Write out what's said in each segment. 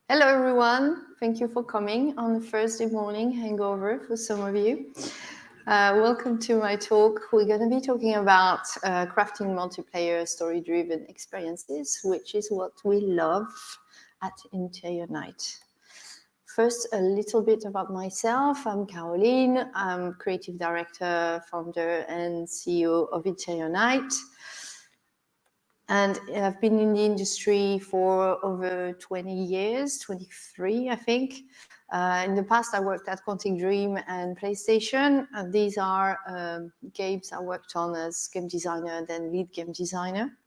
Hello, everyone. Thank you for coming on a Thursday morning hangover for some of you. Welcome to my talk. We're going to be talking about crafting multiplayer story-driven experiences, which is what we love at Interior Night. First, a little bit about myself. I'm Caroline. I'm Creative Director, Founder, and CEO of Interior Night. And I've been in the industry for over 20 years, 23, I think. In the past, I worked at Quantic Dream and PlayStation. And these are games I worked on as game designer, then lead game designer.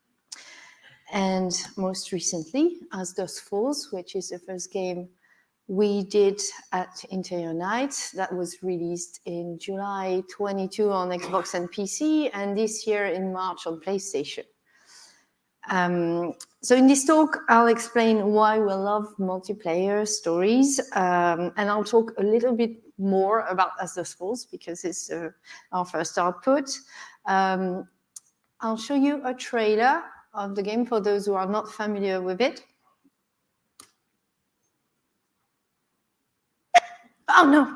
And most recently, As Dusk Falls, which is the first game we did at Interior Night. That was released in July 22 on Xbox and PC, and this year in March on PlayStation. So in this talk, I'll explain why we love multiplayer stories, and I'll talk a little bit more about As Dusk Falls because it's our first output. I'll show you a trailer of the game for those who are not familiar with it. Oh no!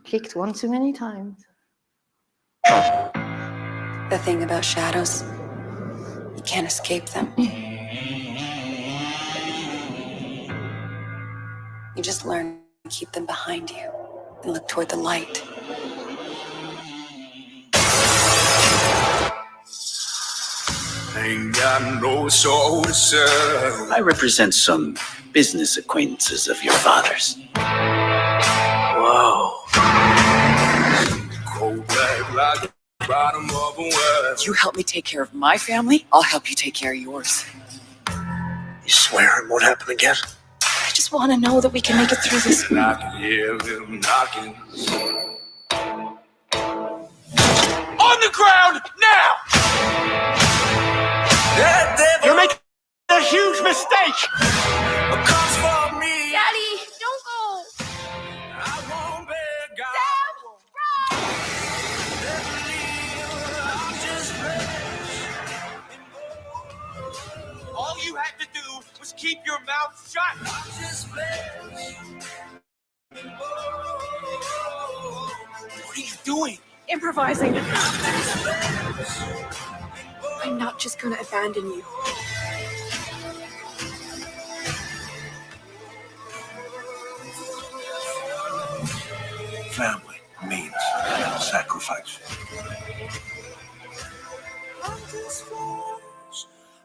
Clicked one too many times. The thing about shadows, you can't escape them. You just learn to keep them behind you and look toward the light. Ain't got no soul to sell. I represent some business acquaintances of your father's. Whoa. Cold black like the bottom of a well. You help me take care of my family, I'll help you take care of yours. You swear it won't happen again? I just want to know that we can make it through this. And I can hear them knocking. On the ground now! That devil You're making a huge mistake! comes for me. Daddy, don't go! I won't beg God. Dad, I'll just All you had to do was keep your mouth shut. What are you doing? Improvising. I'm not just going to abandon you. Family means sacrifice.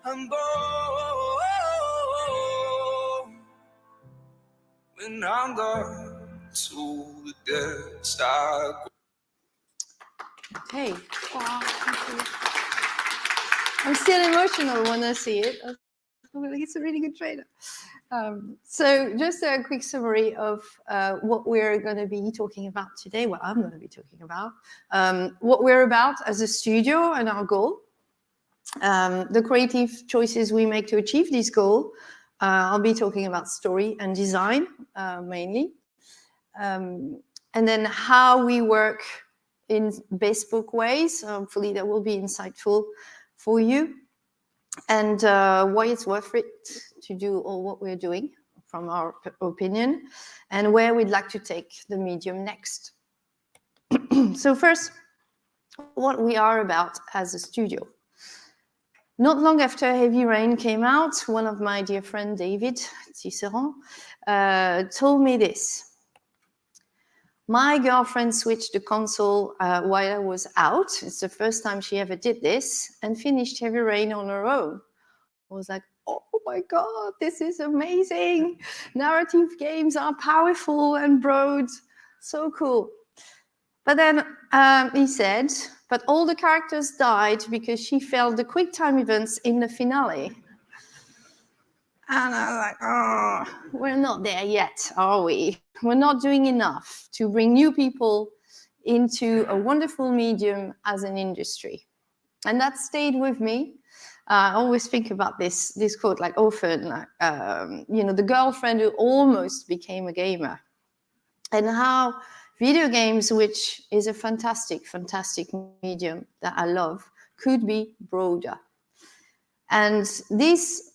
I'm born when I'm gone to the depths I go. Hey, I'm still emotional when I see it. It's a really good trailer. So just a quick summary of what we're going to be talking about today, what I'm going to be talking about, what we're about as a studio and our goal, the creative choices we make to achieve this goal. I'll be talking about story and design mainly, and then how we work in bespoke ways. Hopefully that will be insightful for you, and why it's worth it to do all what we're doing from our opinion, and where we'd like to take the medium next. So first, what we are about as a studio. Not long after Heavy Rain came out, one of my dear friend David Tisserand told me this. My girlfriend switched the console while I was out. It's the first time she ever did this, and finished Heavy Rain on her own. I was like, oh my God, this is amazing. Narrative games are powerful and broad. So cool. But then he said, but all the characters died because she failed the quick time events in the finale. And I was like, oh, we're not there yet, are we? We're not doing enough to bring new people into a wonderful medium as an industry. And that stayed with me. I always think about this quote, like often, the girlfriend who almost became a gamer. And how video games, which is a fantastic, fantastic medium that I love, could be broader. And this,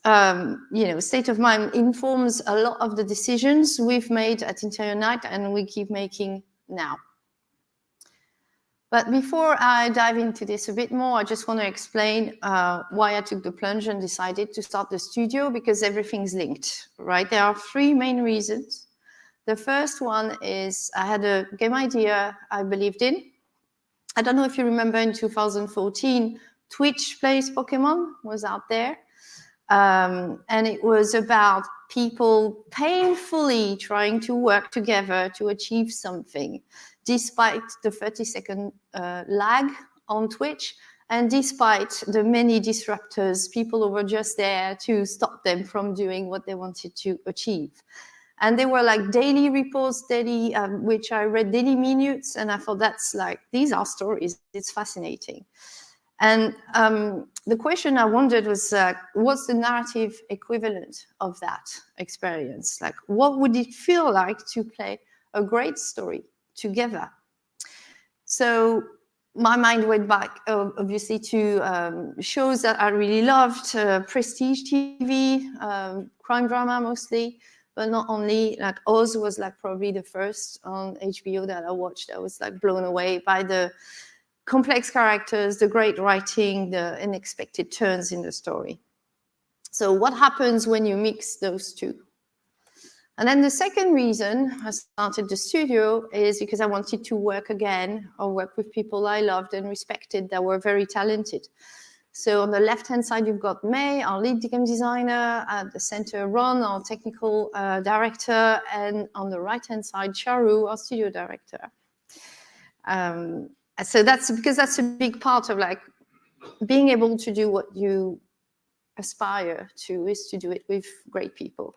state of mind informs a lot of the decisions we've made at Interior Night and we keep making now. But before I dive into this a bit more, I just want to explain why I took the plunge and decided to start the studio, because everything's linked, right? There are three main reasons. The first one is I had a game idea I believed in. I don't know if you remember in 2014, Twitch Plays Pokemon was out there. And it was about people painfully trying to work together to achieve something, despite the 30-second lag on Twitch, and despite the many disruptors, people who were just there to stop them from doing what they wanted to achieve. And they were like daily reports, which I read daily minutes, and I thought these are stories, it's fascinating. And the question I wondered was, what's the narrative equivalent of that experience? Like, what would it feel like to play a great story together? So my mind went back, obviously, to shows that I really loved, prestige TV, crime drama mostly, but not only. Like Oz was like probably the first on HBO that I watched. I was like blown away by the complex characters, the great writing, the unexpected turns in the story. So what happens when you mix those two? And then the second reason I started the studio is because I wanted to work again, or work with people I loved and respected that were very talented. So on the left-hand side, you've got May, our lead game designer, at the center, Ron, our technical director, and on the right-hand side, Charu, our studio director. So that's because that's a big part of like being able to do what you aspire to, is to do it with great people.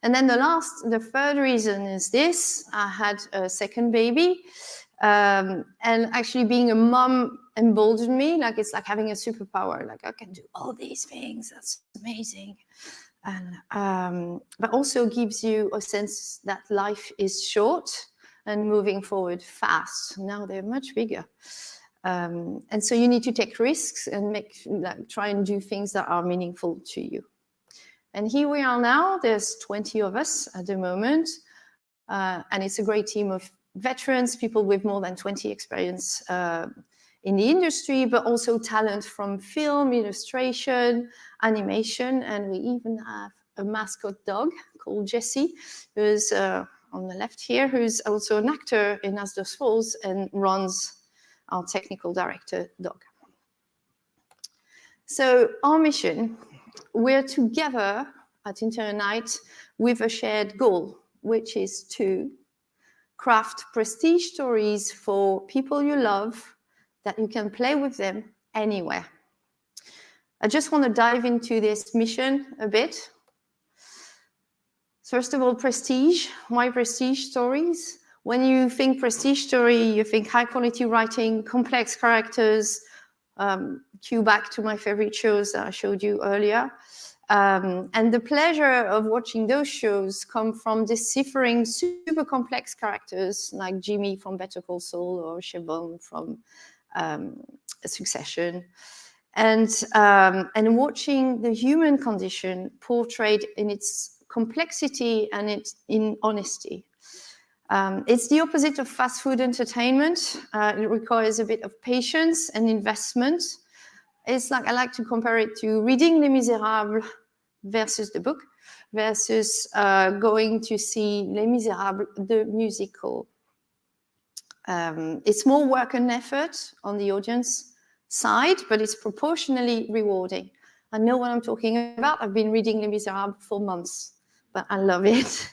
And then the third reason is this: I had a second baby, and actually being a mom emboldened me. Like it's like having a superpower. Like I can do all these things. That's amazing. And but also gives you a sense that life is short and moving forward fast. Now they're much bigger. And so you need to take risks and try and do things that are meaningful to you. And here we are now. There's 20 of us at the moment. And it's a great team of veterans, people with more than 20 experience in the industry, but also talent from film, illustration, animation. And we even have a mascot dog called Jessie, who's on the left here, who's also an actor in As Dusk Falls and runs our technical director dog. So our mission, we're together at Interior Night with a shared goal, which is to craft prestige stories for people you love that you can play with them anywhere. I just want to dive into this mission a bit. First of all, prestige. Why prestige stories? When you think prestige story, you think high quality writing, complex characters, cue back to my favorite shows that I showed you earlier. And the pleasure of watching those shows come from deciphering super complex characters like Jimmy from Better Call Saul or Siobhan from Succession. And watching the human condition portrayed in its complexity and in honesty. It's the opposite of fast food entertainment. It requires a bit of patience and investment. It's like, I like to compare it to reading Les Miserables versus the book, versus going to see Les Miserables, the musical. It's more work and effort on the audience side, but it's proportionally rewarding. I know what I'm talking about. I've been reading Les Miserables for months, but I love it.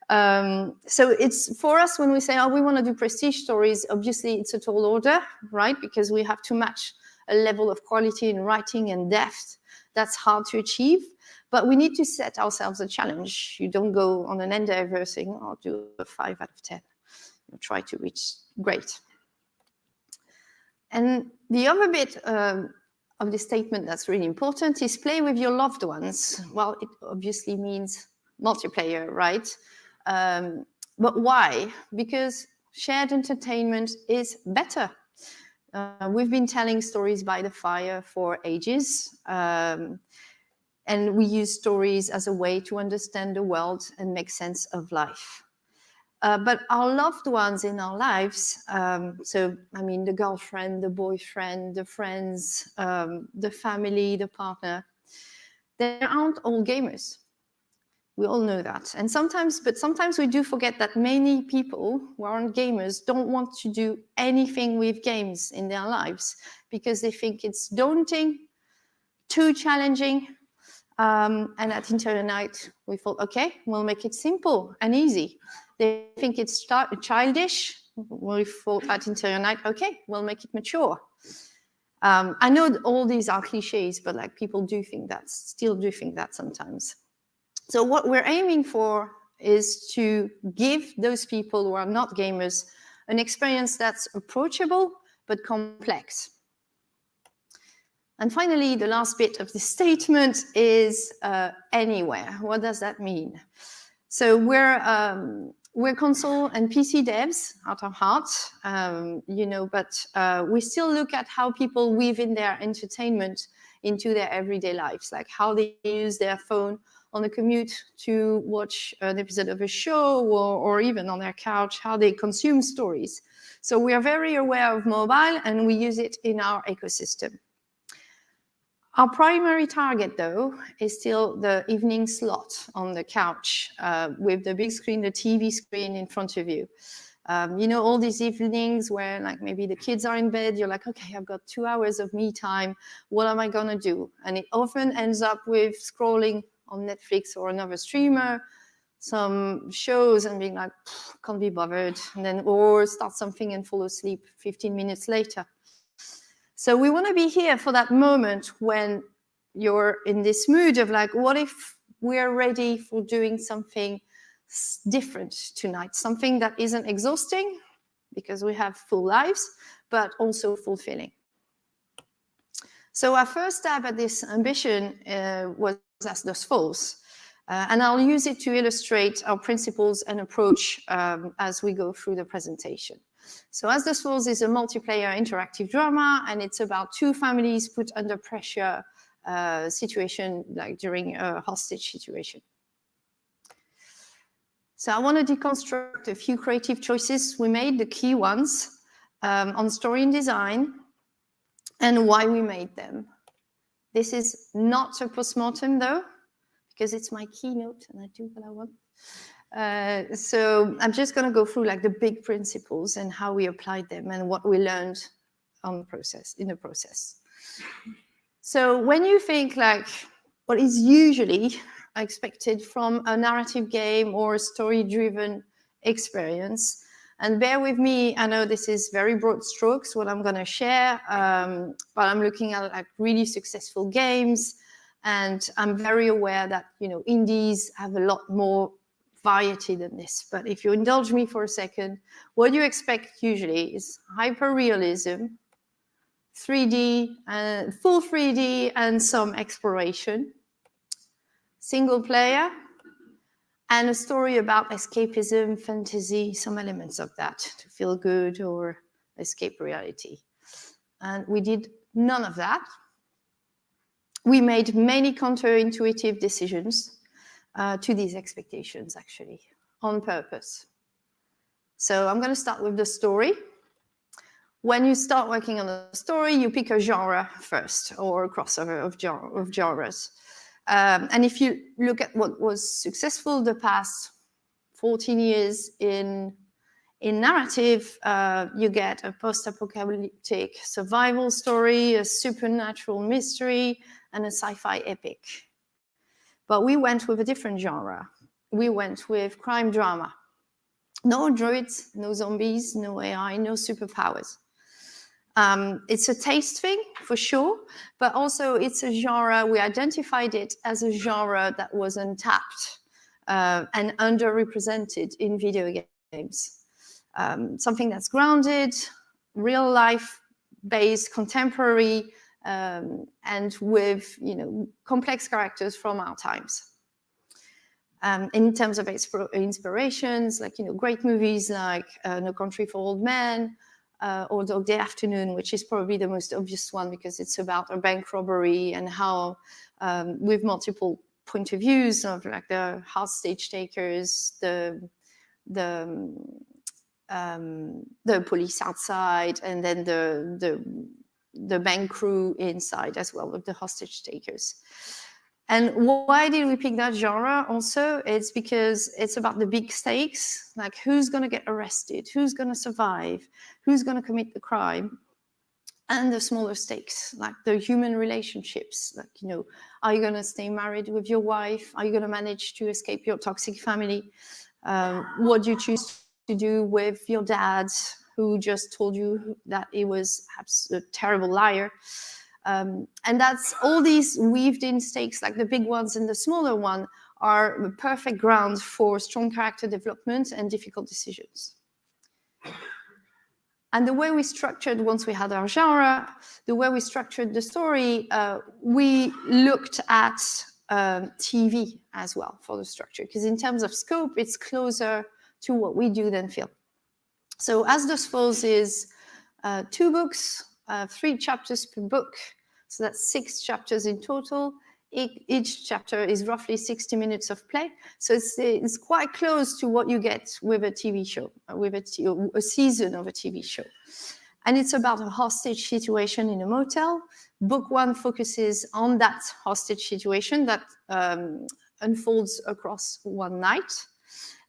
So it's for us when we say, oh, we want to do prestige stories, obviously it's a tall order, right? Because we have to match a level of quality in writing and depth that's hard to achieve. But we need to set ourselves a challenge. You don't go on an endeavor saying, I'll do a 5 out of 10. You try to reach great. And the other bit of the statement that's really important is play with your loved ones. Well, it obviously means multiplayer, right? But why? Because shared entertainment is better. We've been telling stories by the fire for ages, and we use stories as a way to understand the world and make sense of life. But our loved ones in our lives, so I mean the girlfriend, the boyfriend, the friends, the family, the partner, they aren't all gamers. We all know that. And sometimes we do forget that many people who aren't gamers don't want to do anything with games in their lives because they think it's daunting, too challenging. And at Interior Night, we thought, okay, we'll make it simple and easy. They think it's childish. We thought at Interior Night, okay, we'll make it mature. I know all these are cliches, but like people do think that, still do think that sometimes. So what we're aiming for is to give those people who are not gamers an experience that's approachable but complex. And finally, the last bit of the statement is anywhere. What does that mean? So we're console and PC devs at our heart, but we still look at how people weave in their entertainment into their everyday lives, like how they use their phone on the commute to watch an episode of a show or even on their couch, how they consume stories. So we are very aware of mobile and we use it in our ecosystem. Our primary target, though, is still the evening slot on the couch with the big screen, the TV screen in front of you. All these evenings where like maybe the kids are in bed, you're like, okay, I've got 2 hours of me time. What am I going to do? And it often ends up with scrolling on Netflix or another streamer, some shows and being like, can't be bothered. And then, or start something and fall asleep 15 minutes later. So we want to be here for that moment when you're in this mood of like, what if we're ready for doing something different tonight? Something that isn't exhausting because we have full lives, but also fulfilling. So our first stab at this ambition was As Dusk Falls. And I'll use it to illustrate our principles and approach as we go through the presentation. So As Dusk Falls is a multiplayer interactive drama, and it's about two families put under pressure situation, like during a hostage situation. So I want to deconstruct a few creative choices we made, the key ones, on story and design, and why we made them. This is not a postmortem, though, because it's my keynote and I do what I want. So I'm just going to go through like the big principles and how we applied them and what we learned in the process. So when you think like what is usually expected from a narrative game or a story-driven experience, and bear with me, I know this is very broad strokes, what I'm going to share, but I'm looking at like really successful games, and I'm very aware that, indies have a lot more variety than this. But if you indulge me for a second, what you expect usually is hyper-realism, 3D, full 3D, and some exploration, single player, and a story about escapism, fantasy, some elements of that to feel good or escape reality. And we did none of that. We made many counterintuitive decisions to these expectations, actually, on purpose. So I'm going to start with the story. When you start working on a story, you pick a genre first, or a crossover of genres. And if you look at what was successful the past 14 years in narrative, you get a post-apocalyptic survival story, a supernatural mystery, and a sci-fi epic. But we went with a different genre. We went with crime drama. No droids, no zombies, no AI, no superpowers. It's a taste thing, for sure, but also it's a genre, we identified it as a genre that was untapped and underrepresented in video games. Something that's grounded, real life-based, contemporary, and with complex characters from our times. In terms of inspirations, like great movies like No Country for Old Men, or Dog Day Afternoon, which is probably the most obvious one because it's about a bank robbery and how, with multiple point of views of like the hostage takers, the police outside, and then the bank crew inside as well with the hostage takers. And why did we pick that genre also? It's because it's about the big stakes, like who's going to get arrested, who's going to survive, who's going to commit the crime, and the smaller stakes, like the human relationships, like, you know, are you going to stay married with your wife? Are you going to manage to escape your toxic family? What do you choose to do with your dad, who just told you that he was a terrible liar? And that's all these weaved in stakes, like the big ones and the smaller one, are the perfect ground for strong character development and difficult decisions. And the way we structured, once we had our genre, the way we structured the story, we looked at TV as well for the structure, because in terms of scope, it's closer to what we do than film. So As Dusk Falls is 2 books, 3 chapters per book. So that's 6 chapters in total. Each chapter is roughly 60 minutes of play. So it's quite close to what you get with a TV show, with a season of a TV show. And it's about a hostage situation in a motel. Book 1 focuses on that hostage situation that unfolds across one night.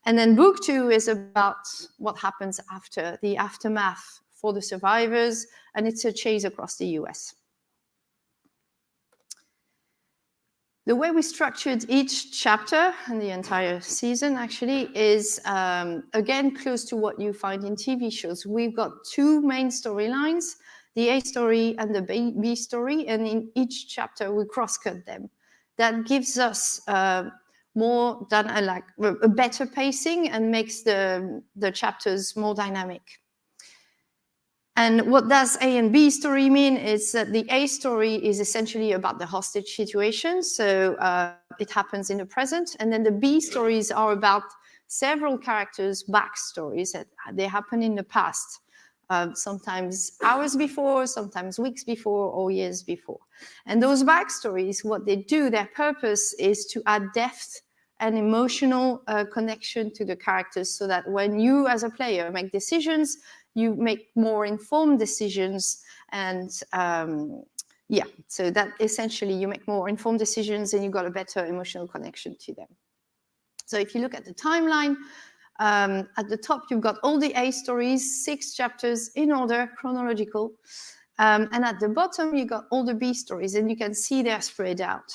And then book 2 is about what happens after, the aftermath for the survivors, and it's a chase across the US. The way we structured each chapter and the entire season actually is, again, close to what you find in TV shows. We've got 2 main storylines, the A story and the B story, and in each chapter we cross-cut them. That gives us more than a better pacing and makes the chapters more dynamic. And what does A and B story mean is that the A story is essentially about the hostage situation. So it happens in the present. And then the B stories are about several characters' backstories that they happen in the past, sometimes hours before, sometimes weeks before, or years before. And those backstories, what they do, their purpose is to add depth and emotional connection to the characters, so that when you as a player make decisions, you make more informed decisions. And so that essentially you make more informed decisions and you've got a better emotional connection to them. So if you look at the timeline, at the top, you've got all the A stories, 6 chapters in order, chronological. And at the bottom, you've got all the B stories, and you can see they're spread out.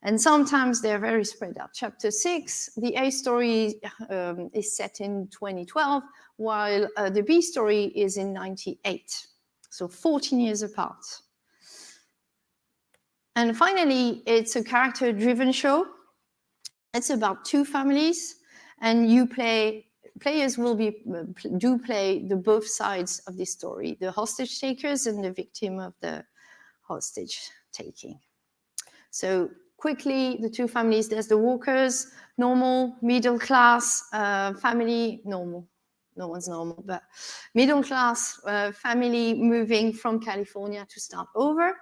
And sometimes they're very spread out. Chapter 6, the A story is set in 2012, while the B story is in 98. So 14 years apart. And finally, it's a character-driven show. It's about 2 families, and players will play the both sides of this story, the hostage takers and the victim of the hostage taking. So quickly, the 2 families, there's the Walkers, normal, middle class family, normal. No one's normal, but middle class family moving from California to start over.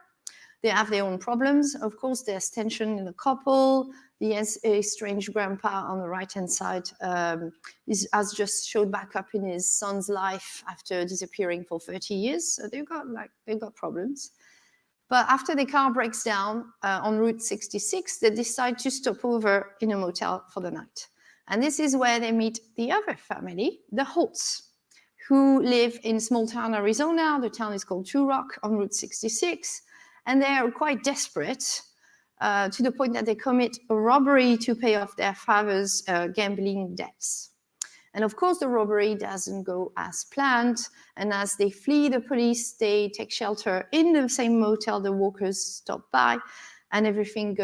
They have their own problems. Of course, there's tension in the couple. The estranged grandpa on the right-hand side has just showed back up in his son's life after disappearing for 30 years. So they've got problems. But after the car breaks down on Route 66, they decide to stop over in a motel for the night. And this is where they meet the other family, the Holtz, who live in small town Arizona. The town is called True Rock on Route 66. And they are quite desperate to the point that they commit a robbery to pay off their father's gambling debts. And of course, the robbery doesn't go as planned. And as they flee the police, they take shelter in the same motel the Walkers stop by, and everything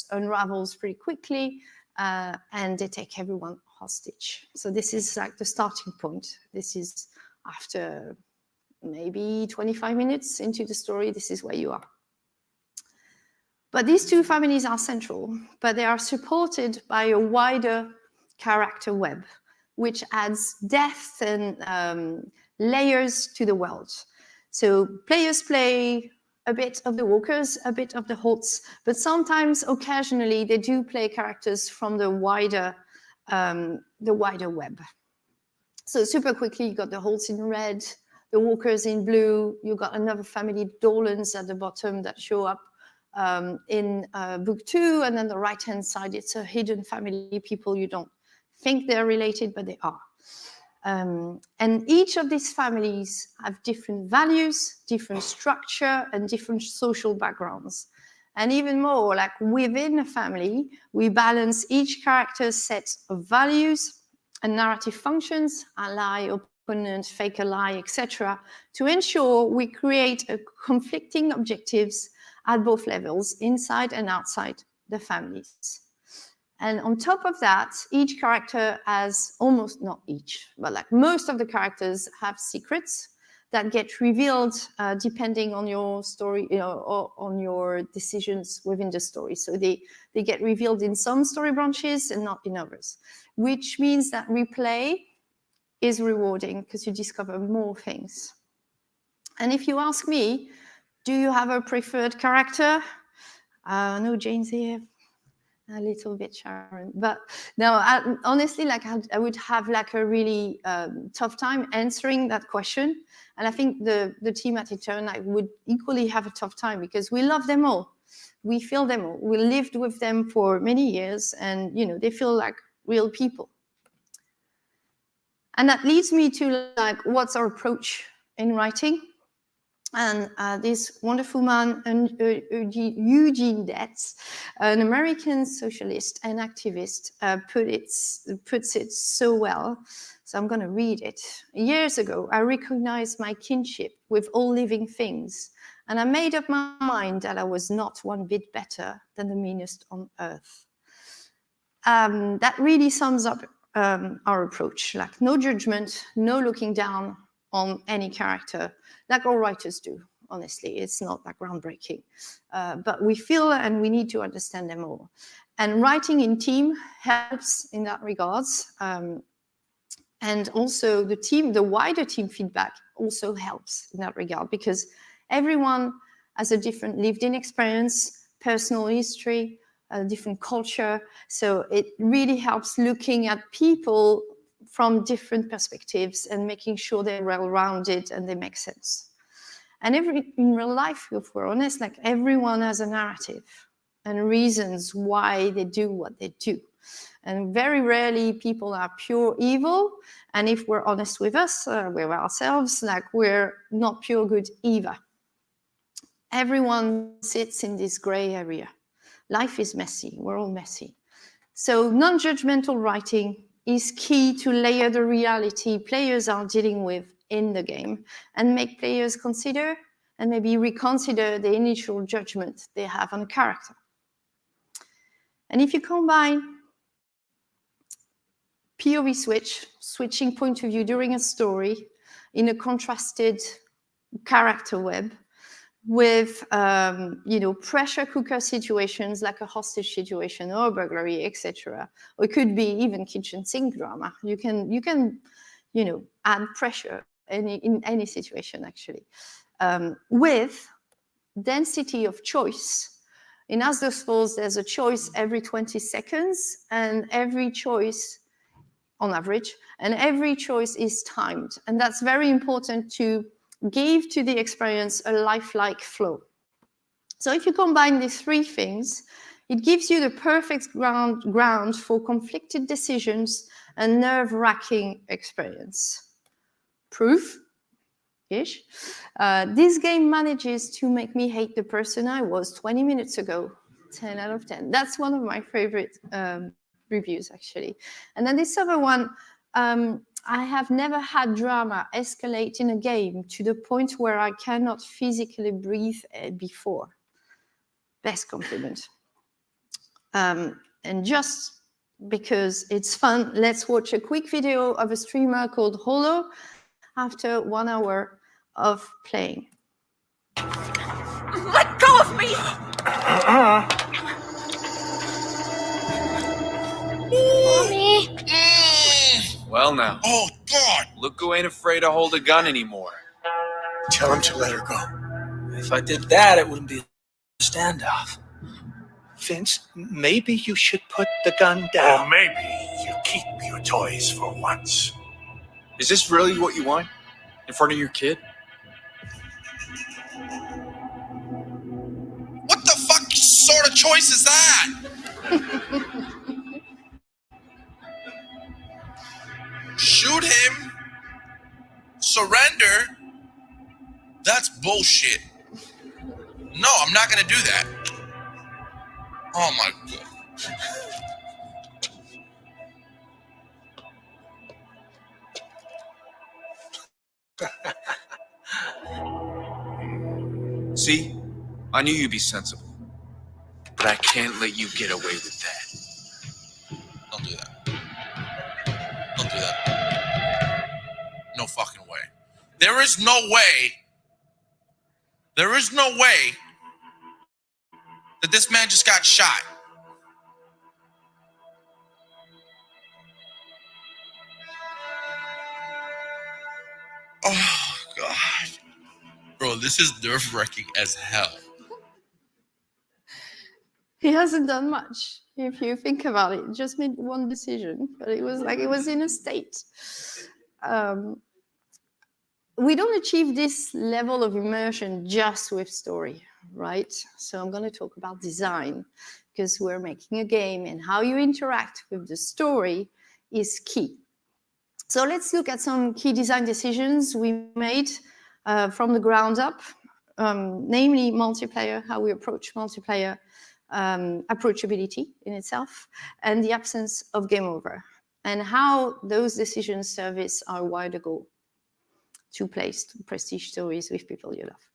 unravels pretty quickly, and they take everyone hostage. So this is like the starting point. This is after maybe 25 minutes into the story, this is where you are. But these 2 families are central, but they are supported by a wider character web, which adds depth and layers to the world. So players play a bit of the walkers, a bit of the Holts, but sometimes, occasionally, they do play characters from the wider web. So super quickly, you got the Holts in red, the walkers in blue. You got another family, Dolans, at the bottom that show up in book 2, and then the right-hand side, it's a hidden family, people you don't think they're related, but they are. And each of these families have different values, different structure, and different social backgrounds. And even more, like within a family, we balance each character's set of values and narrative functions, ally, opponent, fake ally, etc., to ensure we create conflicting objectives at both levels, inside and outside the families. And on top of that, each character has, almost not each, but like most of the characters have secrets that get revealed depending on your story, or on your decisions within the story. So they get revealed in some story branches and not in others, which means that replay is rewarding because you discover more things. And if you ask me, do you have a preferred character? No, Jane's here. A little bit, Sharon. But no, honestly, like I would have like a really tough time answering that question. And I think the team at Eternal would equally have a tough time because we love them all. We feel them all. We lived with them for many years, and they feel like real people. And that leads me to like, what's our approach in writing? And this wonderful man, Eugene Debs, an American socialist and activist, puts it so well. So I'm going to read it. Years ago, I recognized my kinship with all living things, and I made up my mind that I was not one bit better than the meanest on earth. That really sums up our approach. Like, no judgment, no looking down on any character, like all writers do, honestly. It's not that groundbreaking. But we feel and we need to understand them all. And writing in team helps in that regards. And also the wider team feedback also helps in that regard, because everyone has a different lived-in experience, personal history, a different culture. So it really helps looking at people from different perspectives and making sure they're well-rounded and they make sense. And in real life, if we're honest, like everyone has a narrative and reasons why they do what they do. And very rarely people are pure evil. And if we're honest with us, with ourselves, like we're not pure good either. Everyone sits in this gray area. Life is messy. We're all messy. So non-judgmental writing is key to layer the reality players are dealing with in the game and make players consider and maybe reconsider the initial judgment they have on a character. And if you combine POV switching point of view during a story in a contrasted character web with pressure cooker situations like a hostage situation or burglary, etc. Or it could be even kitchen sink drama. You can add pressure in any situation, actually. With density of choice. In As Dusk Falls, there's a choice every 20 seconds, and every choice, on average, and every choice is timed. And that's very important to give to the experience a lifelike flow. So if you combine these three things, it gives you the perfect ground for conflicted decisions and nerve-wracking experience. Proof-ish. This game manages to make me hate the person I was 20 minutes ago. 10 out of 10. That's one of my favorite reviews, actually. And then this other one, I have never had drama escalate in a game to the point where I cannot physically breathe before. Best compliment. And just because it's fun, let's watch a quick video of a streamer called Holo after 1 hour of playing. Let go of me! Mommy! Well now. Oh, God! Look who ain't afraid to hold a gun anymore. Tell him to let her go. If I did that, it wouldn't be a standoff. Vince, maybe you should put the gun down. Or maybe you keep your toys for once. Is this really what you want? In front of your kid? What the fuck sort of choice is that? Shoot him. Surrender. That's bullshit. No, I'm not gonna do that. Oh my God. See? I knew you'd be sensible. But I can't let you get away with that. Don't do that. Don't do that. No fucking way. There is no way. There is no way that this man just got shot. Oh, God. Bro, this is nerve-wracking as hell. He hasn't done much, if you think about it. Just made one decision, but it was like it was in a state. We don't achieve this level of immersion just with story, right? So I'm going to talk about design, because we're making a game, and how you interact with the story is key. So let's look at some key design decisions we made from the ground up, namely multiplayer, how we approach multiplayer, approachability in itself, and the absence of game over, and how those decisions service our wider goal to play prestige stories with people you love.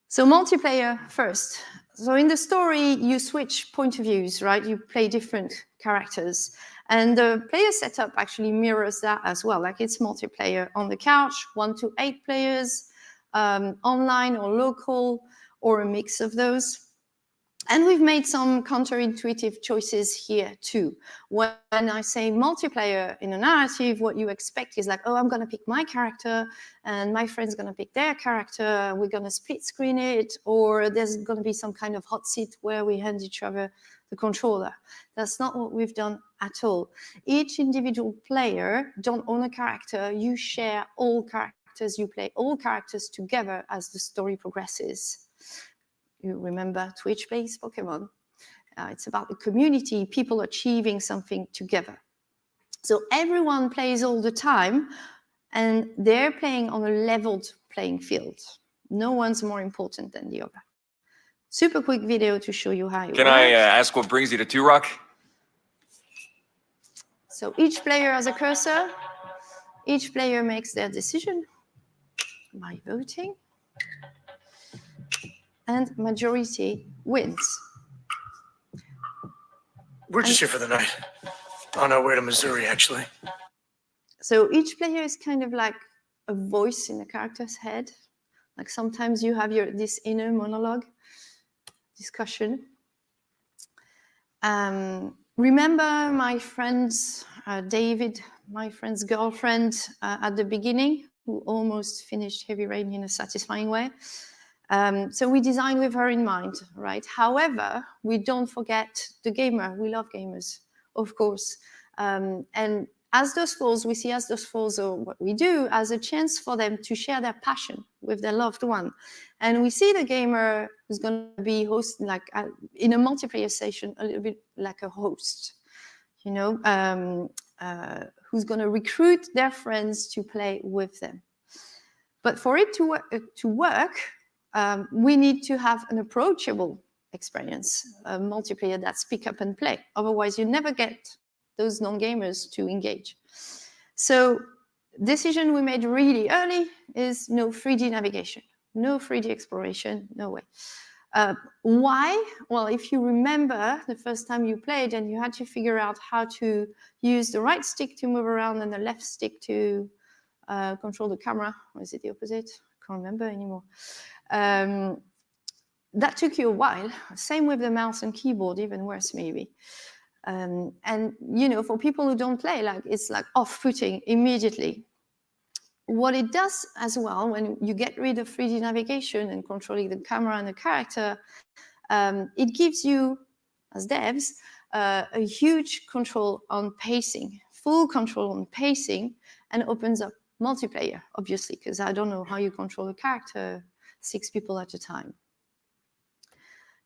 So multiplayer first. So in the story, you switch point of views, right? You play different characters. And the player setup actually mirrors that as well. Like it's multiplayer on the couch, 1 to 8 players, online or local, or a mix of those. And we've made some counterintuitive choices here too. When I say multiplayer in a narrative, what you expect is like, oh, I'm going to pick my character and my friend's going to pick their character. We're going to split screen it, or there's going to be some kind of hot seat where we hand each other the controller. That's not what we've done at all. Each individual player don't own a character. You share all characters. You play all characters together as the story progresses. You remember Twitch plays Pokemon. It's about the community, people achieving something together. So everyone plays all the time, and they're playing on a leveled playing field. No one's more important than the other. Super quick video to show you how it works. Can I ask what brings you to Two Rock? So each player has a cursor. Each player makes their decision by voting. And majority wins. We're just here for the night. On our way to Missouri, actually. So each player is kind of like a voice in the character's head. Like sometimes you have this inner monologue discussion. Remember my friend's David, my friend's girlfriend at the beginning, who almost finished Heavy Rain in a satisfying way. So we designed with her in mind, right? However, we don't forget the gamer. We love gamers, of course. And As Dusk Falls, we see As Dusk Falls, or what we do, as a chance for them to share their passion with their loved one. And we see the gamer who's going to be hosting, like in a multiplayer session, a little bit like a host, you know, who's going to recruit their friends to play with them. But for it to work, we need to have an approachable experience, a multiplayer that's pick up and play. Otherwise, you never get those non-gamers to engage. So decision we made really early is no 3D navigation, no 3D exploration, no way. Why? Well, if you remember the first time you played and you had to figure out how to use the right stick to move around and the left stick to control the camera, or is it the opposite? I can't remember anymore. That took you a while. Same with the mouse and keyboard, even worse maybe. And, you know, for people who don't play, like, it's like off-putting immediately. What it does as well, when you get rid of 3D navigation and controlling the camera and the character, it gives you, as devs, a huge control on pacing, full control on pacing, and opens up multiplayer, obviously, because I don't know how you control a character 6 people at a time.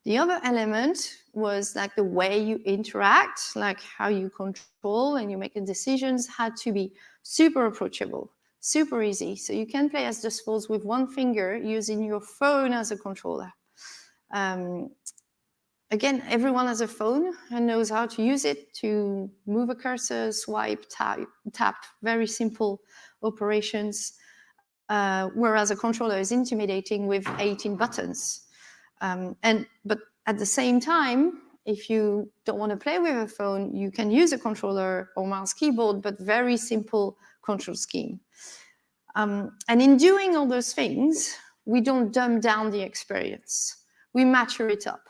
The other element was like the way you interact, like how you control and you make the decisions had to be super approachable, super easy. So you can play As Dusk Falls with one finger using your phone as a controller. Again, everyone has a phone and knows how to use it to move a cursor, swipe, tap, very simple operations, whereas a controller is intimidating with 18 buttons. But at the same time, if you don't want to play with a phone, you can use a controller or mouse keyboard, but very simple control scheme. And in doing all those things, we don't dumb down the experience. We mature it up.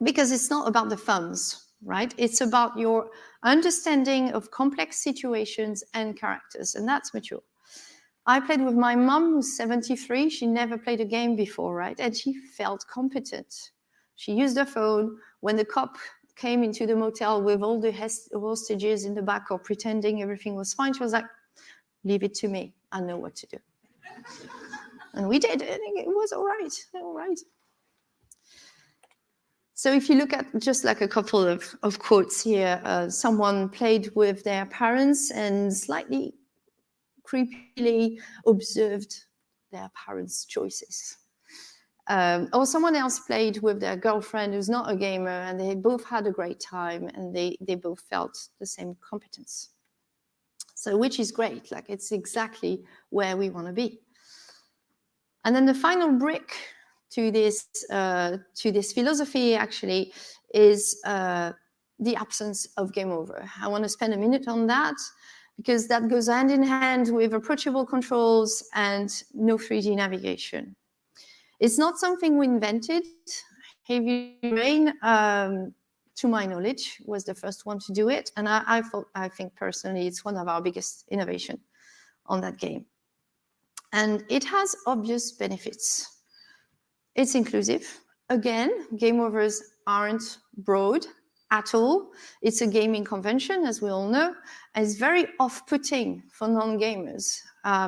Because it's not about the thumbs, right? It's about your understanding of complex situations and characters, and that's mature. I played with my mum, who's 73. She never played a game before, right? And she felt competent. She used her phone. When the cop came into the motel with all the hostages in the back or pretending everything was fine, she was like, leave it to me. I know what to do. And we did. I think it was all right. All right. So if you look at just like a couple of quotes here, someone played with their parents and slightly creepily observed their parents' choices. Or someone else played with their girlfriend who's not a gamer, and they both had a great time, and they both felt the same competence. So which is great, like it's exactly where we want to be. And then the final brick to this philosophy actually is the absence of game over. I want to spend a minute on that because that goes hand in hand with approachable controls and no 3D navigation. It's not something we invented. Heavy Rain, to my knowledge, was the first one to do it, and I think personally it's one of our biggest innovations on that game. And it has obvious benefits. It's inclusive. Again, game overs aren't broad at all. It's a gaming convention, as we all know, and it's very off-putting for non-gamers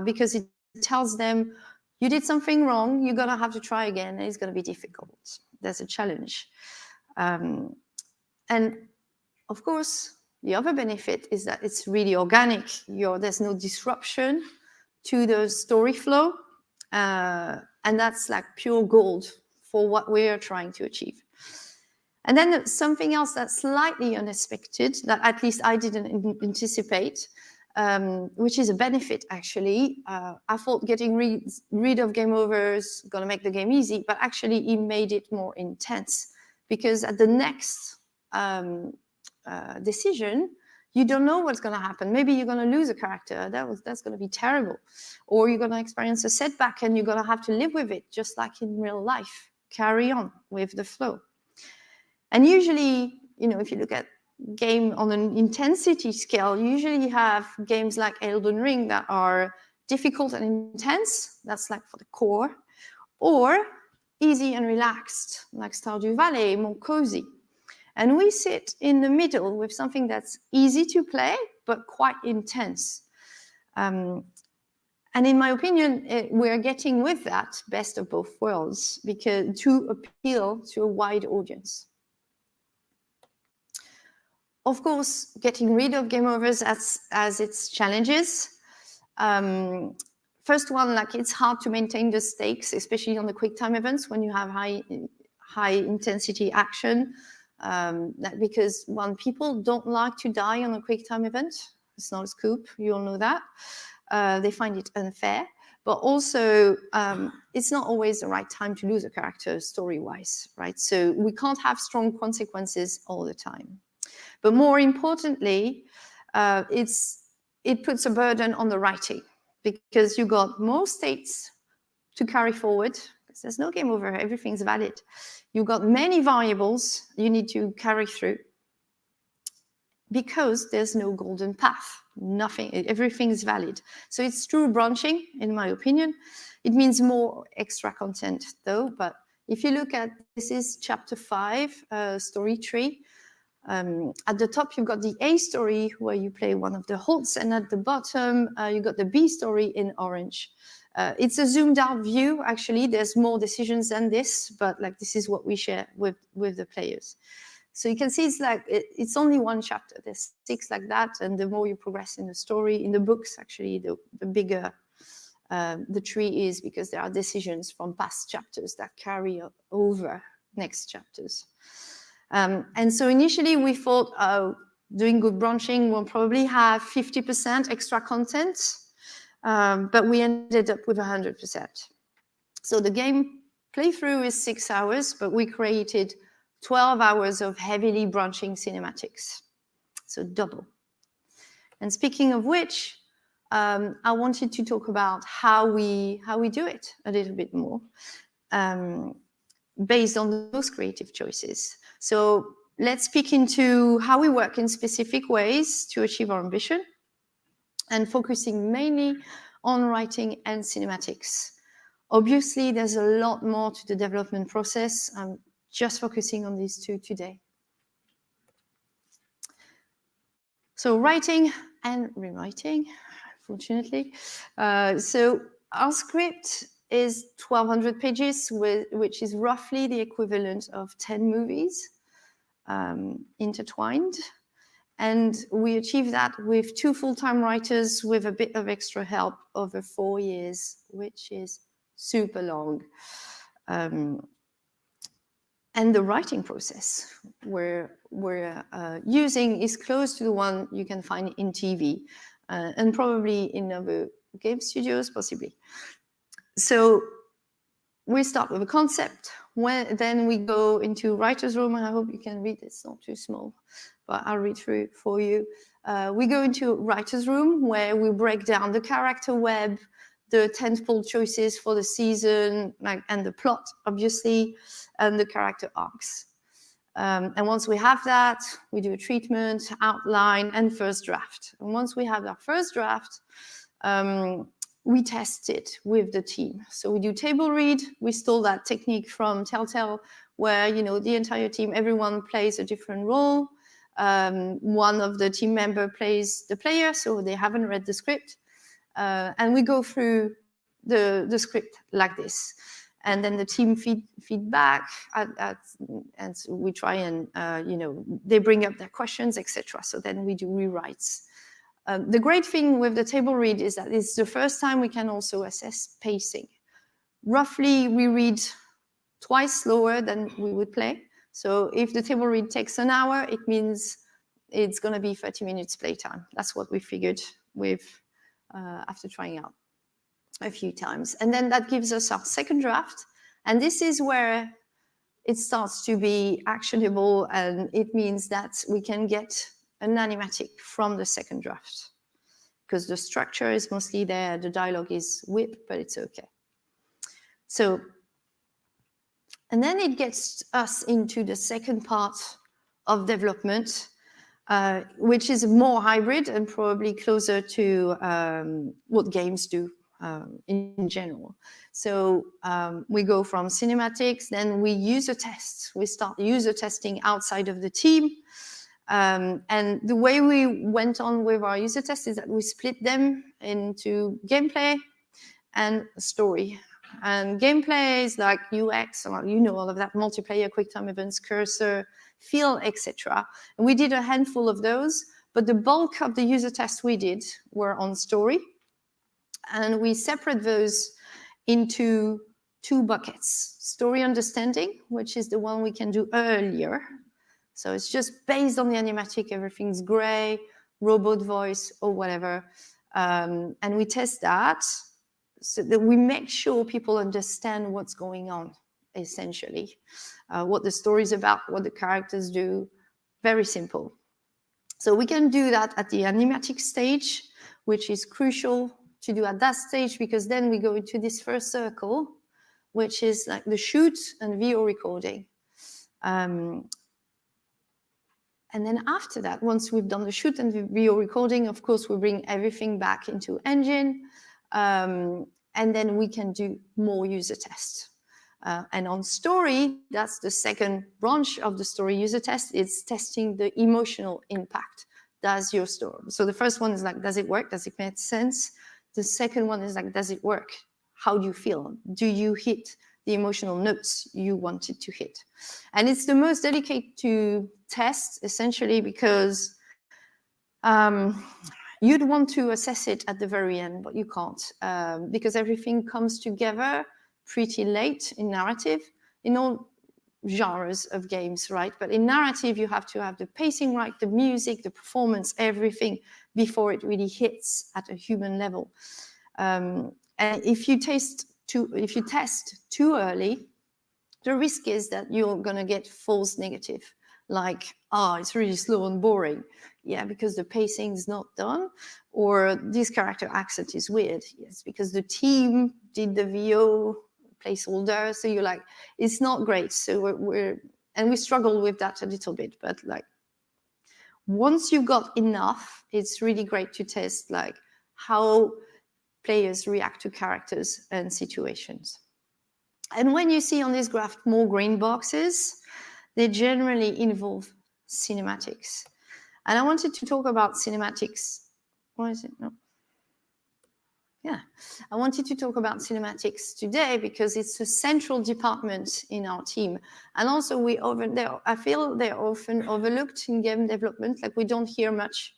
because it tells them, you did something wrong, you're gonna have to try again, and it's gonna be difficult. There's a challenge. And of course, the other benefit is that it's really organic. There's no disruption to the story flow. And that's like pure gold for what we're trying to achieve. And then something else that's slightly unexpected, that at least I didn't anticipate, which is a benefit actually. I thought getting rid of game overs gonna make the game easy, but actually it made it more intense, because at the next decision, you don't know what's going to happen. Maybe you're going to lose a character. That's going to be terrible. Or you're going to experience a setback and you're going to have to live with it, just like in real life. Carry on with the flow. And usually, you know, if you look at game on an intensity scale, you usually have games like Elden Ring that are difficult and intense. That's like for the core. Or easy and relaxed, like Stardew Valley, more cozy. And we sit in the middle with something that's easy to play, but quite intense. And in my opinion, we're getting with that best of both worlds, because to appeal to a wide audience. Of course, getting rid of game overs has its challenges. First one, like it's hard to maintain the stakes, especially on the quick time events when you have high intensity action. Because one, people don't like to die on a quick time event. It's not a scoop, you all know that. They find it unfair, but also it's not always the right time to lose a character story-wise, right? So we can't have strong consequences all the time. But more importantly, it puts a burden on the writing, because you got more states to carry forward, because there's no game over, everything's valid. You've got many variables you need to carry through. because there's no golden path. Nothing, everything is valid. So it's true branching, in my opinion. It means more extra content, though. But if you look at, this is chapter 5, story tree. At the top, you've got the A story, where you play one of the halts, and at the bottom, you got the B story in orange. It's a zoomed out view, actually. There's more decisions than this, but like this is what we share with the players. So you can see it's like, it's only one chapter. There's 6 like that, and the more you progress in the story, in the books, actually, the bigger the tree is, because there are decisions from past chapters that carry over next chapters. And so initially we thought, doing good branching will probably have 50% extra content, but we ended up with 100%. So the game playthrough is 6 hours, but we created 12 hours of heavily branching cinematics, so double. And speaking of which, I wanted to talk about how we do it a little bit more, based on those creative choices. So let's peek into how we work in specific ways to achieve our ambition, and focusing mainly on writing and cinematics. Obviously, there's a lot more to the development process. I'm just focusing on these 2 today. So writing and rewriting, unfortunately. So our script is 1,200 pages, which is roughly the equivalent of 10 movies intertwined. And we achieve that with 2 full-time writers with a bit of extra help over 4 years, which is super long. And the writing process we're using is close to the one you can find in TV, and probably in other game studios, possibly. So we start with a concept, then we go into writer's room, and I hope you can read, it's not too small, but I'll read through it for you. We go into writer's room, where we break down the character web, the tentpole choices for the season, and the plot, obviously, and the character arcs. And once we have that, we do a treatment, outline, and first draft. And once we have our first draft, we test it with the team. So we do table read. We stole that technique from Telltale, where the entire team, everyone plays a different role. One of the team members plays the player, so they haven't read the script. And we go through the script like this. And then the team feedback, and so we try and, they bring up their questions, etc. So then we do rewrites. The great thing with the table read is that it's the first time we can also assess pacing. Roughly, we read twice slower than we would play. So if the table read takes an hour, it means it's going to be 30 minutes playtime. That's what we figured with after trying out a few times. And then that gives us our second draft. And this is where it starts to be actionable, and it means that we can get an animatic from the second draft, because the structure is mostly there, the dialogue is whip, but it's okay. So, and then it gets us into the second part of development, which is more hybrid and probably closer to what games do in general. So we go from cinematics, then we user test. We start user testing outside of the team. And the way we went on with our user tests is that we split them into gameplay and story. And gameplay is like UX, all of that, multiplayer, quick time events, cursor, feel, etc. And we did a handful of those, but the bulk of the user tests we did were on story. And we separate those into 2 buckets. Story understanding, which is the one we can do earlier. So it's just based on the animatic, everything's gray, robot voice, or whatever. And we test that so that we make sure people understand what's going on, essentially. What the story is about, what the characters do. Very simple. So we can do that at the animatic stage, which is crucial to do at that stage, because then we go into this first circle, which is like the shoot and VO recording. And then after that, once we've done the shoot and the video recording, of course, we bring everything back into engine. And then we can do more user tests. And on story, that's the second branch of the story user test. It's testing the emotional impact. Does your story? So the first one is like, does it work? Does it make sense? The second one is like, does it work? How do you feel? Do you hit the emotional notes you wanted to hit? And it's the most delicate to test, essentially, because you'd want to assess it at the very end, but you can't, because everything comes together pretty late in narrative, in all genres of games, right? But in narrative, you have to have the pacing right, the music, the performance, everything before it really hits at a human level. And if you test too early, the risk is that you're going to get false negative, like, oh, it's really slow and boring. Yeah, because the pacing is not done, or this character accent is weird. Yes, because the team did the VO placeholder, so you're like, it's not great. So we struggle with that a little bit, but like, once you've got enough, it's really great to test like how players react to characters and situations. And when you see on this graph more green boxes, they generally involve cinematics. And I wanted to talk about cinematics. What is it? No. Yeah, I wanted to talk about cinematics today because it's a central department in our team. And also I feel they're often overlooked in game development, like we don't hear much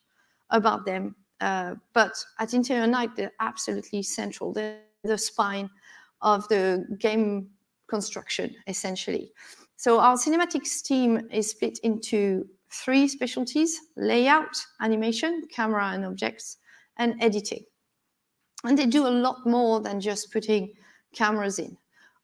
about them. But at Interior Night, they're absolutely central. They're the spine of the game construction, essentially. So our cinematics team is split into 3 specialties: layout, animation, camera and objects, and editing. And they do a lot more than just putting cameras in.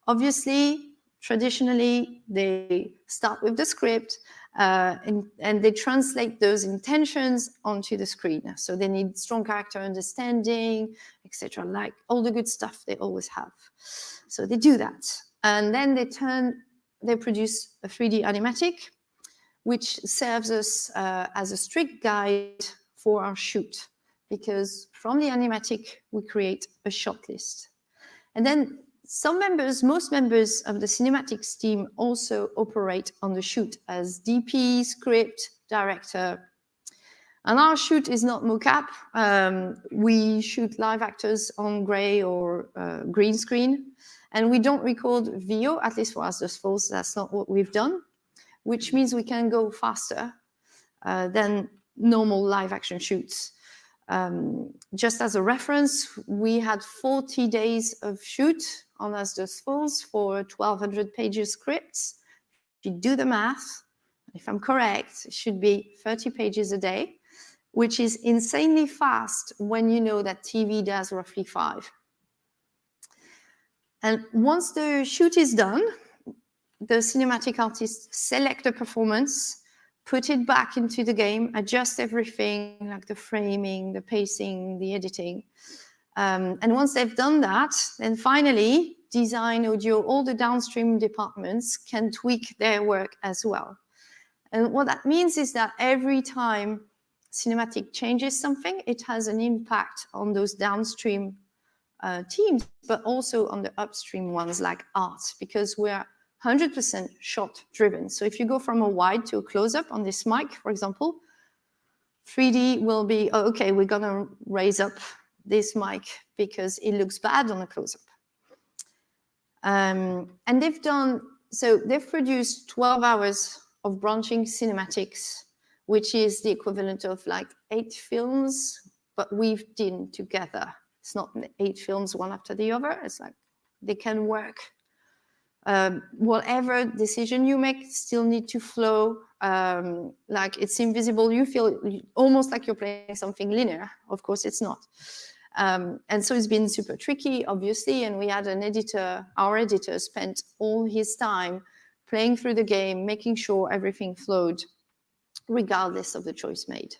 Obviously, traditionally, they start with the script and they translate those intentions onto the screen. So they need strong character understanding, etc., like all the good stuff they always have. So they do that. And then they produce a 3D animatic, which serves us as a strict guide for our shoot, because from the animatic, we create a shot list. And then most members of the cinematics team also operate on the shoot as DP, script, director. And our shoot is not mocap. We shoot live actors on gray or green screen. And we don't record VO, at least for As Dusk Falls, that's not what we've done, which means we can go faster than normal live action shoots. Just as a reference, we had 40 days of shoot on As Dusk Falls for 1,200 pages scripts. If you do the math, if I'm correct, it should be 30 pages a day, which is insanely fast when you know that TV does roughly 5. And once the shoot is done, the cinematic artists select a performance, put it back into the game, adjust everything, like the framing, the pacing, the editing. And once they've done that, then finally, design, audio, all the downstream departments can tweak their work as well. And what that means is that every time cinematic changes something, it has an impact on those downstream teams, but also on the upstream ones like art, because we're 100% shot driven. So if you go from a wide to a close-up on this mic, for example, 3D will be, oh, okay, we're gonna raise up this mic because it looks bad on a close-up. And they've produced 12 hours of branching cinematics, which is the equivalent of like 8 films, but weaved in together. It's not 8 films one after the other. It's like they can work. Whatever decision you make still need to flow. Like it's invisible. You feel almost like you're playing something linear. Of course, it's not. And so it's been super tricky, obviously. And we had an editor. Our editor spent all his time playing through the game, making sure everything flowed, regardless of the choice made.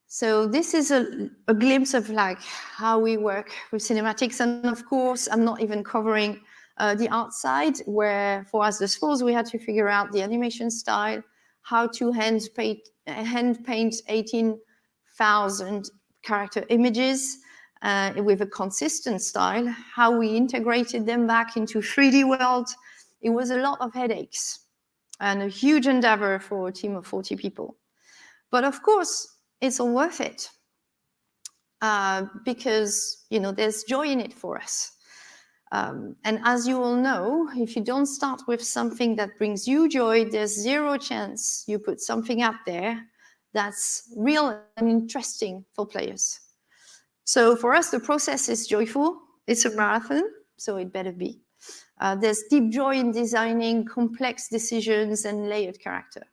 So this is a glimpse of like how we work with cinematics. And of course, I'm not even covering the art side, where for As Dusk Falls, we had to figure out the animation style, how to hand paint 18,000 character images with a consistent style, how we integrated them back into 3D world. It was a lot of headaches and a huge endeavor for a team of 40 people. But of course, it's all worth it because, you know, there's joy in it for us. And as you all know, if you don't start with something that brings you joy, there's zero chance you put something out there that's real and interesting for players. So for us, the process is joyful. It's a marathon, so it better be. There's deep joy in designing complex decisions and layered character.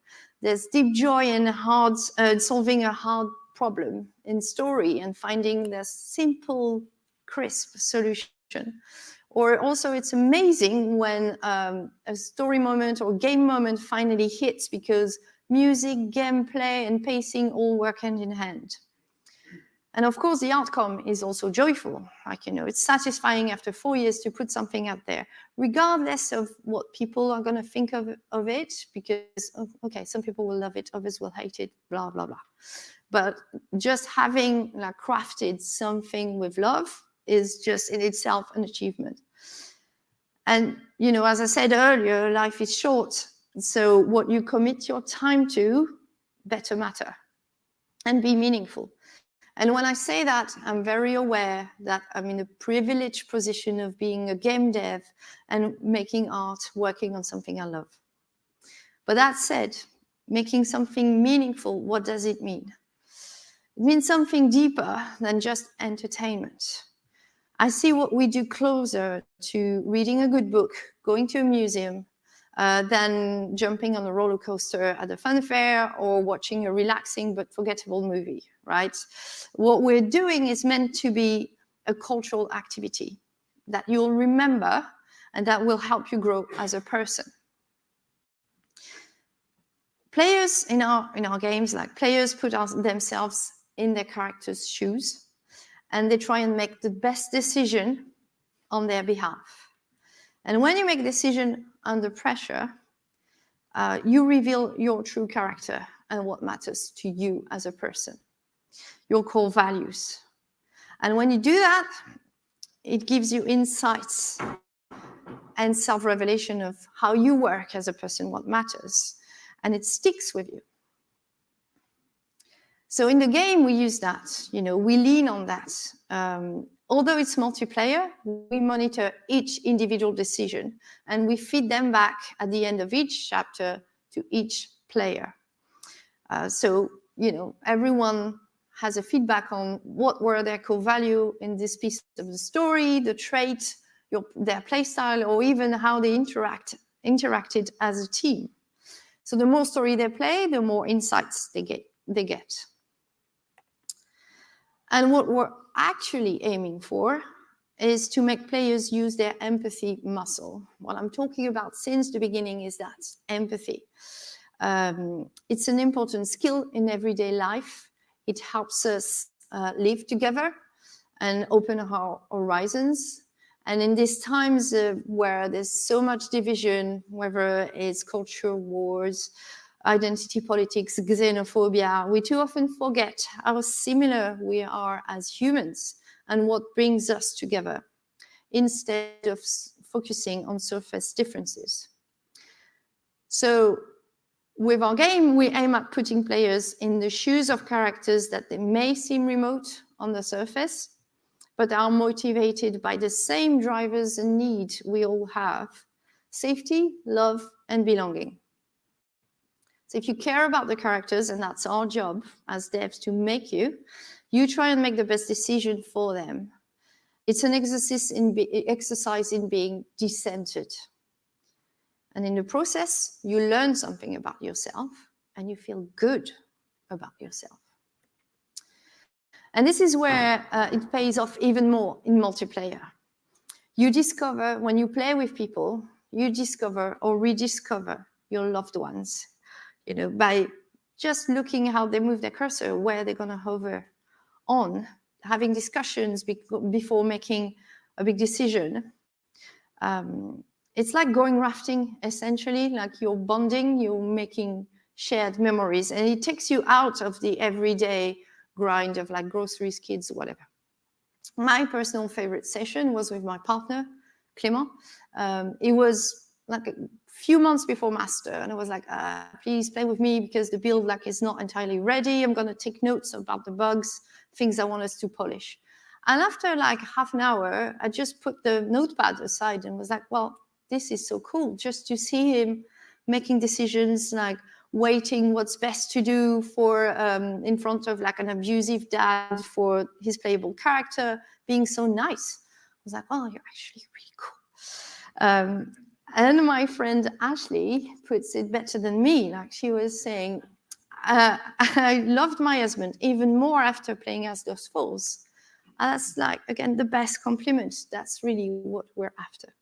There's deep joy in solving a hard problem in story and finding the simple, crisp solution. Or also, it's amazing when a story moment or game moment finally hits because music, gameplay, and pacing all work hand in hand. And of course, the outcome is also joyful. Like, you know, it's satisfying after 4 years to put something out there, regardless of what people are going to think of it, because, okay, some people will love it, others will hate it, blah, blah, blah. But just having like crafted something with love is just in itself an achievement. And, you know, as I said earlier, life is short. So what you commit your time to better matter and be meaningful. And when I say that, I'm very aware that I'm in a privileged position of being a game dev and making art, working on something I love. But that said, making something meaningful, what does it mean? It means something deeper than just entertainment. I see what we do closer to reading a good book, going to a museum, than jumping on a roller coaster at a fun fair or watching a relaxing but forgettable movie, right? What we're doing is meant to be a cultural activity that you'll remember and that will help you grow as a person. Players in our games, like players put themselves in their characters' shoes and they try and make the best decision on their behalf. And when you make a decision under pressure, you reveal your true character and what matters to you as a person, your core values. And when you do that, it gives you insights and self-revelation of how you work as a person, what matters, and it sticks with you. So in the game, we use that, you know, we lean on that. Although it's multiplayer, we monitor each individual decision and we feed them back at the end of each chapter to each player. So, you know, everyone has a feedback on what were their core value in this piece of the story, the trait, their play style, or even how they interacted as a team. So the more story they play, the more insights they get. And what we're actually aiming for is to make players use their empathy muscle. What I'm talking about since the beginning is that empathy. It's an important skill in everyday life. It helps us live together and open our horizons. And in these times where there's so much division, whether it's culture wars, identity politics, xenophobia, we too often forget how similar we are as humans and what brings us together, instead of focusing on surface differences. So with our game, we aim at putting players in the shoes of characters that they may seem remote on the surface, but are motivated by the same drivers and needs we all have: safety, love, and belonging. So if you care about the characters, and that's our job as devs to make you try and make the best decision for them. It's an exercise in being decentered. And in the process, you learn something about yourself and you feel good about yourself. And this is where it pays off even more in multiplayer. You discover, when you play with people, you discover or rediscover your loved ones, you know, by just looking how they move their cursor, where they're going to hover on, having discussions before making a big decision. It's like going rafting, essentially, like you're bonding, you're making shared memories, and it takes you out of the everyday grind of like groceries, kids, whatever. My personal favorite session was with my partner, Clément. It was like a few months before master, and I was like, please play with me because the build like is not entirely ready. I'm going to take notes about the bugs, things I want us to polish. And after like half an hour, I just put the notepad aside and was like, well, this is so cool just to see him making decisions, like waiting what's best to do for in front of like an abusive dad for his playable character, being so nice. I was like, oh, you're actually really cool. And my friend Ashley puts it better than me. Like she was saying, I loved my husband even more after playing As Dusk Falls. And that's like, again, the best compliment. That's really what we're after.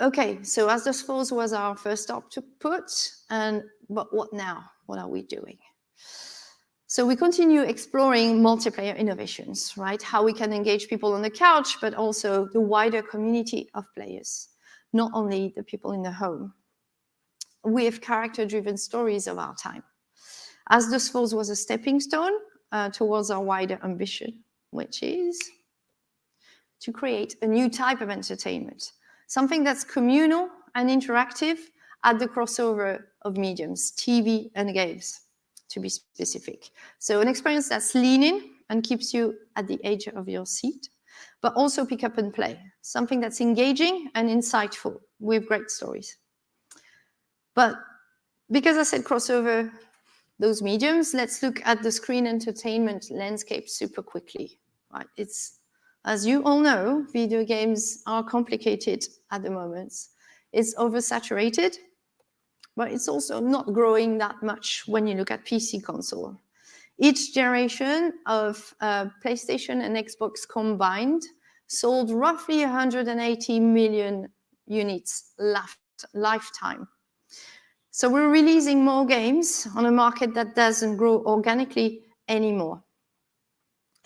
Okay, so As Dusk Falls was our first output, but what now? What are we doing? So we continue exploring multiplayer innovations, right? How we can engage people on the couch, but also the wider community of players, not only the people in the home. We have character-driven stories of our time. As Dusk Falls was a stepping stone towards our wider ambition, which is to create a new type of entertainment. Something that's communal and interactive at the crossover of mediums, TV and games, to be specific. So an experience that's lean-in and keeps you at the edge of your seat, but also pick up and play. Something that's engaging and insightful with great stories. But because I said crossover those mediums, let's look at the screen entertainment landscape super quickly. Right? It's, as you all know, video games are complicated at the moment. It's oversaturated, but it's also not growing that much when you look at PC console. Each generation of PlayStation and Xbox combined sold roughly 180 million units lifetime. So we're releasing more games on a market that doesn't grow organically anymore.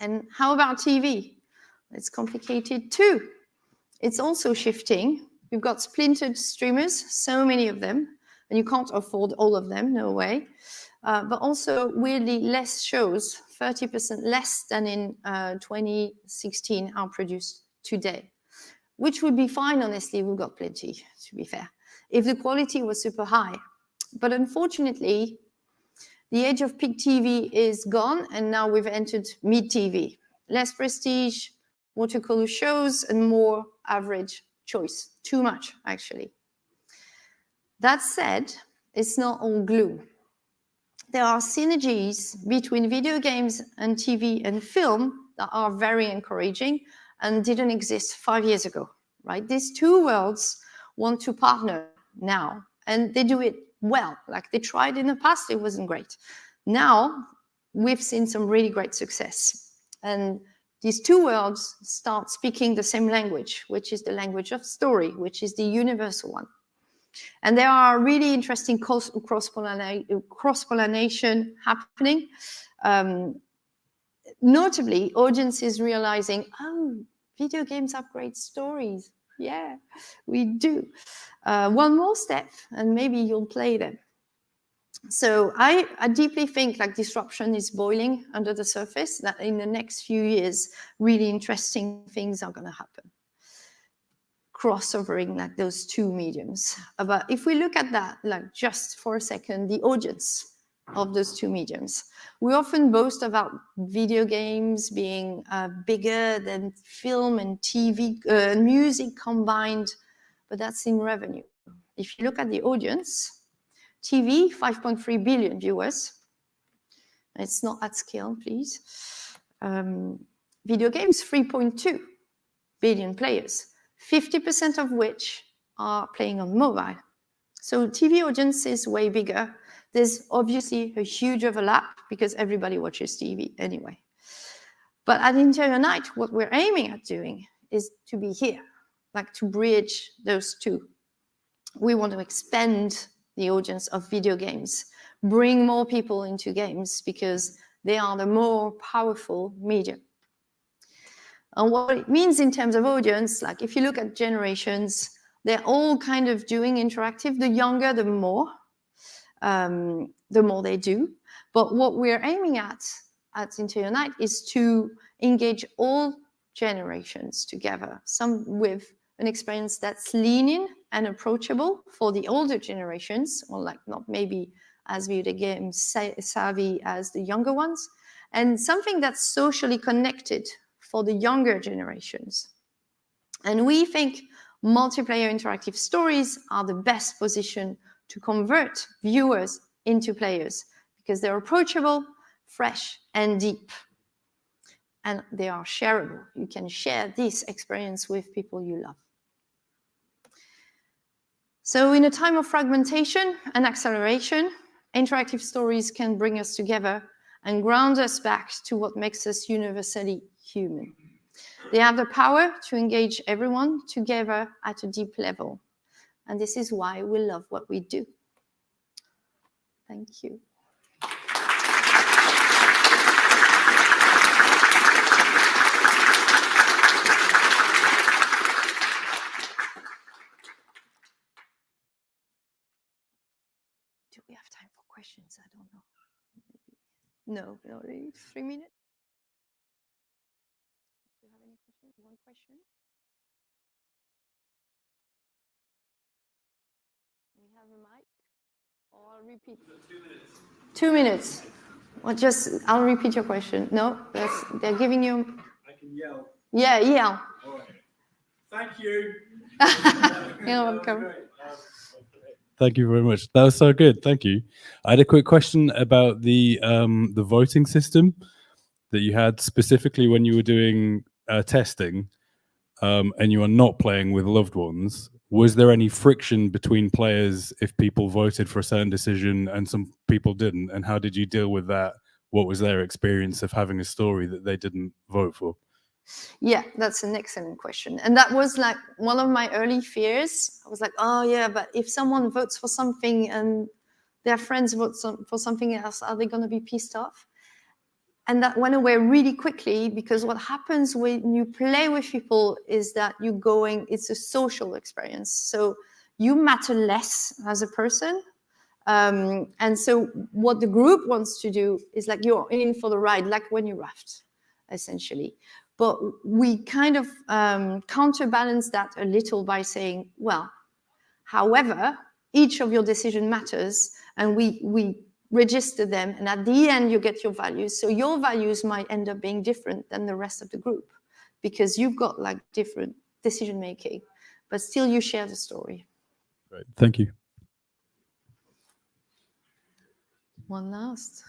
And how about TV? It's complicated too. It's also shifting. We've got splintered streamers, so many of them, and you can't afford all of them, no way. But also weirdly less shows, 30% less than in 2016 are produced today, which would be fine, honestly. We've got plenty, to be fair, if the quality was super high. But unfortunately, the age of peak TV is gone, and now we've entered mid-TV. Less prestige, watercolor shows, and more average choice. Too much, actually. That said, it's not all gloom. There are synergies between video games and TV and film that are very encouraging and didn't exist 5 years ago, right? These two worlds want to partner now, and they do it well. Like they tried in the past, it wasn't great. Now, we've seen some really great success. And these two worlds start speaking the same language, which is the language of story, which is the universal one. And there are really interesting cross-pollination happening. Notably, audiences realizing, oh, video games have great stories. Yeah, we do. One more step, and maybe you'll play them. So I deeply think like disruption is boiling under the surface, that in the next few years, really interesting things are going to happen. Crossovering like those two mediums. But if we look at that, like just for a second, the audience of those two mediums, we often boast about video games being bigger than film and TV, music combined, but that's in revenue. If you look at the audience, TV, 5.3 billion viewers. It's not at scale, please. Video games, 3.2 billion players, 50% of which are playing on mobile. So TV audience is way bigger. There's obviously a huge overlap because everybody watches TV anyway. But at Interior Night, what we're aiming at doing is to be here, like to bridge those two. We want to expand the audience of video games, bring more people into games because they are the more powerful medium. And what it means in terms of audience, like if you look at generations, They're all kind of doing interactive. The younger, the more they do. But what we're aiming at Interior Night is to engage all generations together, some with an experience that's lean-in and approachable for the older generations, or like not maybe as video game savvy as the younger ones, and something that's socially connected for the younger generations. And we think multiplayer interactive stories are the best position to convert viewers into players because they're approachable, fresh, and deep. And they are shareable. You can share this experience with people you love. So in a time of fragmentation and acceleration, interactive stories can bring us together and ground us back to what makes us universally human. They have the power to engage everyone together at a deep level. And this is why we love what we do. Thank you. Do we have time for questions? I don't know. No, not really. 3 minutes? Do you have any questions? One question? We have a mic? Or I'll repeat. 2 minutes. 2 minutes. Well, I'll repeat your question. No, they're giving you. I can yell. Yeah, yell. All right. Thank you. You're welcome. Thank you very much. That was so good. Thank you. I had a quick question about the voting system that you had specifically when you were doing testing, and you are not playing with loved ones. Was there any friction between players if people voted for a certain decision and some people didn't? And how did you deal with that? What was their experience of having a story that they didn't vote for? Yeah, that's an excellent question. And that was like one of my early fears. I was like, oh yeah, but if someone votes for something and their friends vote for something else, are they going to be pissed off? And that went away really quickly, because what happens when you play with people is that it's a social experience. So you matter less as a person. And so what the group wants to do is like you're in for the ride, like when you raft, essentially. But we kind of counterbalance that a little by saying, well, however, each of your decision matters, and we register them, and at the end you get your values. So your values might end up being different than the rest of the group because you've got like different decision making, but still you share the story. Right. Thank you. One last.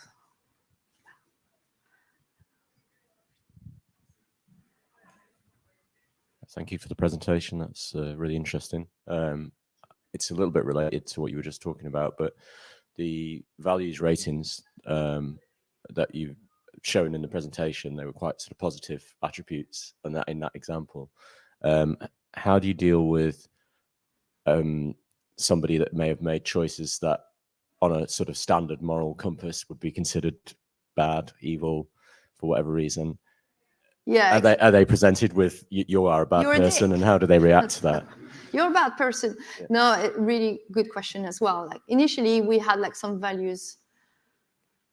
Thank you for the presentation. That's really interesting. It's a little bit related to what you were just talking about, but the values ratings that you've shown in the presentation, they were quite sort of positive attributes, and that in that example. How do you deal with somebody that may have made choices that on a sort of standard moral compass would be considered bad, evil, for whatever reason? Yeah. Are they presented with you are a bad person, and how do they react to that? You're a bad person. Yeah. No, really good question as well. Like initially we had like some values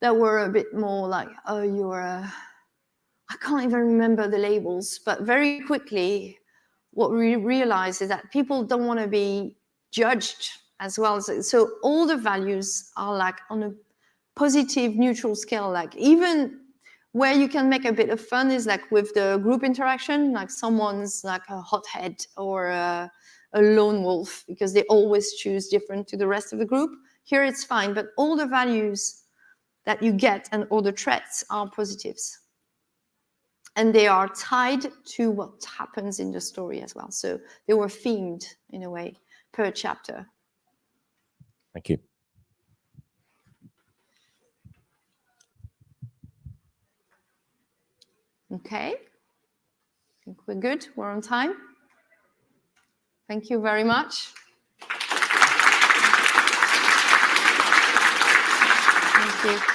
that were a bit more like, oh, I can't even remember the labels, but very quickly what we realized is that people don't want to be judged as well. So all the values are like on a positive, neutral scale. Like even where you can make a bit of fun is like with the group interaction, like someone's like a hothead or a lone wolf because they always choose different to the rest of the group. Here it's fine, but all the values that you get and all the traits are positives. And they are tied to what happens in the story as well. So they were themed in a way per chapter. Thank you. Okay, I think we're good. We're on time. Thank you very much. Thank you.